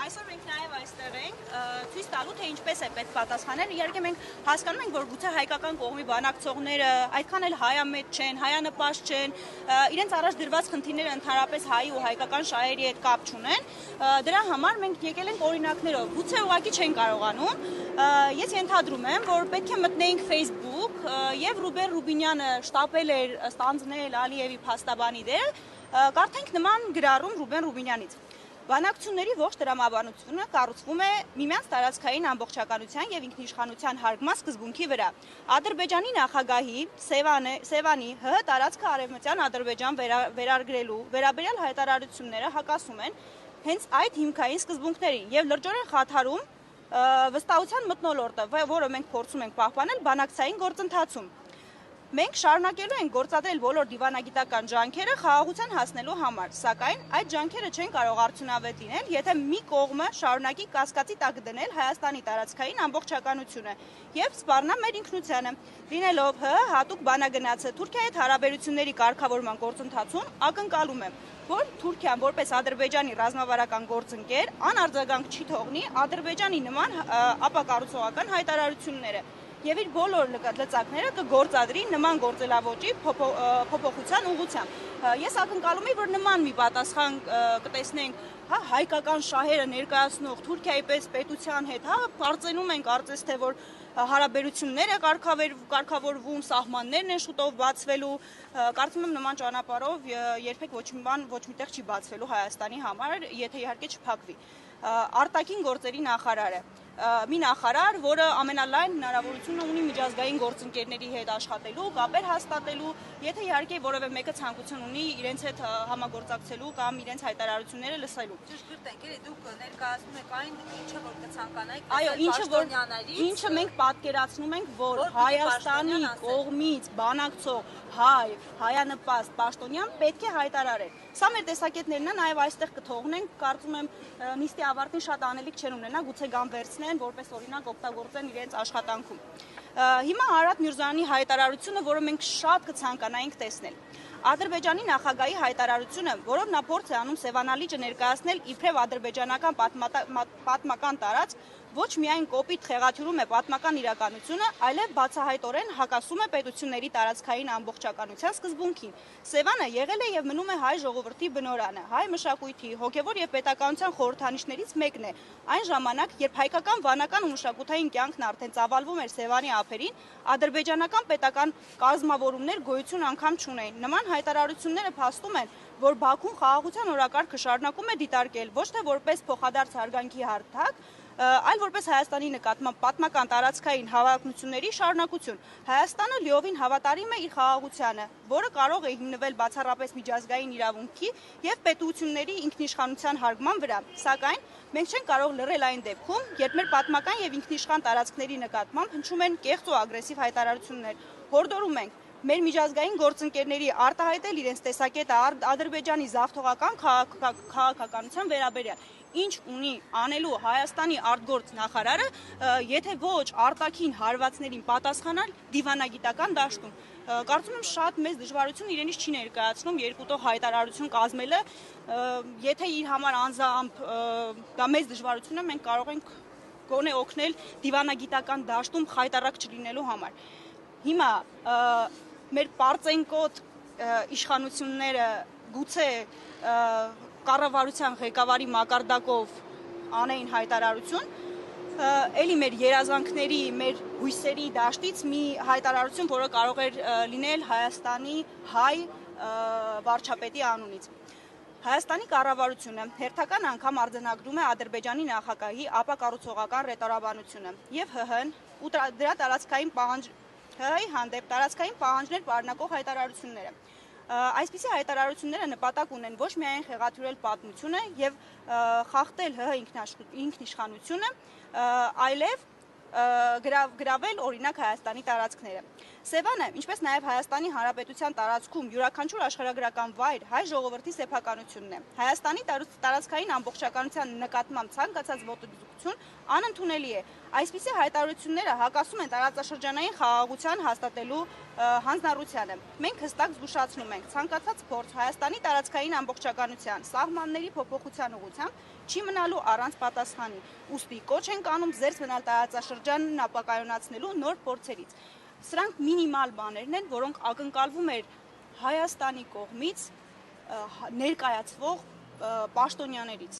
Այսօր մենք նաև այստեղ ենք, ցույց տալու թե ինչպես է պետք պատասխանել։ Իհարկե մենք հասկանում ենք, որ գուցե հայկական կողմի բանակցողները այդքան էլ հայամետ չեն, հայանպաստ չեն, իրենց առաջ դրված խնդիրները ընդհանրապես հայի ու հայկական շահերի հետ կապ չունեն։ Դրա համար մենք եկել ենք օրինակներով, գուցե ուղղակի չեն կարողանում։ Ես ենթադրում եմ, որ պետք է մտնեինք Facebook եւ Ռուբեն Ռուբինյանը շտապել էր ստանձնել Ալիևի փաստաբանի դերը, կարդենք նման գրառում Ռուբեն Ռուբինյանից։ Բանակցությունների ողջ տրամաբանությունը կառուցվում է միմյանց տարածքային ամբողջականության եւ ինքնիշխանության հարգման սկզբունքի վրա։ Ադրբեջանի նախագահի Սևանի ՀՀ տարածքը արևմտյան Ադրբեջան վերարգրելու վերաբերյալ հայտարարությունները հակասում են հենց այդ հիմքային սկզբունքներին եւ լրջորեն խաթարում վստահության մթնոլորտը, որը մենք փորձում ենք պահպանել բանակցային գործընթացում։ Մենք շարունակելու ենք գործադրել բոլոր դիվանագիտական ջանքերը խաղաղության հասնելու համար, սակայն այդ ջանքերը չեն կարող արդյունավետ լինել, եթե մի կողմը շարունակի կասկածի տակ դնել Հայաստանի տարածքային ամբողջականությունը եւ սպառնա մեր ինքնությանը։ Լինելով ՀՀ հատուկ բանագնացը Թուրքիայի հետ հարաբերությունների կարգավորման գործընթացում ակնկալում եմ, որ Թուրքիան որպես Ադրբեջանի ռազմավարական գործընկեր անարձագանք չի թողնի Ադրբեջանի նման ապակառուցողական հայտարարությունները եւ իր բոլոր լծակները կգործադրի նման գործելավոճի փոփոխության ուղղությամբ։ Ես ակնկալում եմ, որ նման մի պատասխան կտեսնենք, հայկական շահերը ներկայացնող Թուրքիայի պես պետության հետ, կարծենում ենք կարծես թե որ հարաբերությունները կարգավորվում, սահմաններն են շուտով բացվելու, կարծում եմ նման ճանապարհով երբեք ոչ միտեղ չի բացվելու Հայաստանի համար, եթե իհարկե չփակվի։ Արտաքին գործերի նախարարը մի նախարար, որը ամենալայն հնարավորությունը ունի միջազգային գործընկերների հետ աշխատելու, կապեր հաստատելու, եթե իհարկե որևէ մեկը ցանկություն ունի իրենց հետ համագործակցելու կամ իրենց հայտարարությունները լսելու։ Ճշգրտ եք, էլի դուք ներկայացնում եք այն, ինչը որ կցանկանայիք, այո, ինչը մենք պատկերացնում ենք, որ Հայաստանի կողմից բանակցող հայանպաստ պաշտոնյան պետք է հայտարարել։ Սա մեր տեսակետներն են, նաև այստեղ կթողնենք, կարծում եմ նիստի ավարտին շատ անելիք չեն ունենա, գուցե գան վերցնեն, որպես օրինակ օգտագործեն իրենց աշխատանքում։ Հիմա Արադ Միրզոյանի հայտարարությունը, որը մենք շատ կցանկանայինք տեսնել։ Ադրբեջանի նախագահի հայտարարությունը, որով նա փորձ է անում Սևանալիճը ներկայացնել իբրև ադրբեջանական պատմական տարածք, ոչ միայն կոպիտ խեղաթյուրում է պատմական իրականությունը, այլև բացահայտորեն հակասում է պետությունների տարածքային ամբողջականության սկզբունքին։ Սևանը եղել է եւ մնում է հայ ժողովրդի բնօրանը, հայ մշակույթի, հոգեվոր եւ պետականության խորհրդանիշներից մեկն է։ Այն ժամանակ, երբ հայկական վանական ու մշակութային կյանքն արդեն ծավալվում էր Սևանի ափերին, ադրբեջանական պետական կազմավորումներ գոյություն անգամ չունեին։ Նման հայտարարությունները փաստում են, որ Բաքուն խաղաղության օրակարգը շարունակում է դիտարկել ոչ թե որպես փոխադարձ հարգանքի հարթակ, այլ որպես Հայաստանի նկատմամբ պատմական տարածքային հավակնությունների շարունակություն։ Հայաստանը լիովին հավատարիմ է իր խաղաղությանը, որը կարող է հիմնվել բացառապես միջազգային իրավունքի եւ պետությունների ինքնիշխանության հարգման վրա։ Սակայն մենք չենք կարող լռել այն դեպքում, երբ մեր պատմական եւ ինքնիշխան տարածքների նկատմամբ հնչում են կեղծ ու ագրեսիվ հայտարարություններ։ Հորդորում ենք մեր միջազգային գործընկերների արտահայտել իրենց տեսակետը Ադրբեջանի զավթողական քաղաքականության վերաբերյալ։ Ինչ ունի անելու Հայաստանի արտգործ նախարարը, եթե ոչ արտաքին հարվածներին պատասխանալ դիվանագիտական դաշտում։ Կարծում եմ շատ մեծ դժվարություն իրենից չի ներկայացնում երկուտող հայտարարություն կազմելը, եթե իր համար անձամբ դա մեծ դժվարություն է, մենք կարող ենք գոնե օգնել դիվանագիտական դաշտում խայտառակ չլինելու համար։ Հիմա մեր պարծենկոտ իշխանությունները գուցե կառավարության ղեկավարի մակարդակով անեին հայտարարություն, էլի մեր երազանքների, մեր հույսերի դաշտից մի հայտարարություն, որը կարող էր լինել Հայաստանի հայ վարչապետի անունից։ Հայաստանի կառավարությունը հերթական անգամ արձանագրում է Ադրբեջանի նախագահի ապակառուցողական ռետորաբանությունը եւ ՀՀ-ն ու դրա տարածքային ՀՀ-ի հանդեպ տարածքային պահանջներ պարունակող հայտարարությունները։ Այսպիսի հայտարարությունները նպատակ ունեն ոչ միայն խեղաթյուրել պատմությունը եւ խախտել ՀՀ ինքնիշխանությունը, այլև գրավել օրինակ Հայաստանի տարածքները։ Սևանը, ինչպես նաև Հայաստանի Հանրապետության տարածքում յուրաքանչյուր աշխարհագրական վայր հայ ժողովրդի սեփականությունն է։ Հայաստանի տարածքային ամբողջականության նկատմամբ ցանկացած ոտնձգություն անընդունելի է։ Այսպիսի հայտարարությունները հակասում են տարածաշրջանային խաղաղության հաստատելու հանձնառությանը։ Մենք հստակ զգուշացնում ենք, ցանկացած փորձ Հայաստանի տարածքային ամբողջականության սահմանների փոփոխության ուղղությամբ չի մնալու առանց պատասխանի։ Ուստի կոչ ենք անում զերծ մնալ տարածաշրջանն ապակայունացնելու նոր փորձերից։ Սրանք մինիմալ բաներն են, որոնք ակնկալվում էր Հայաստանի կողմից ներկայացվող պաշտոնյաներից։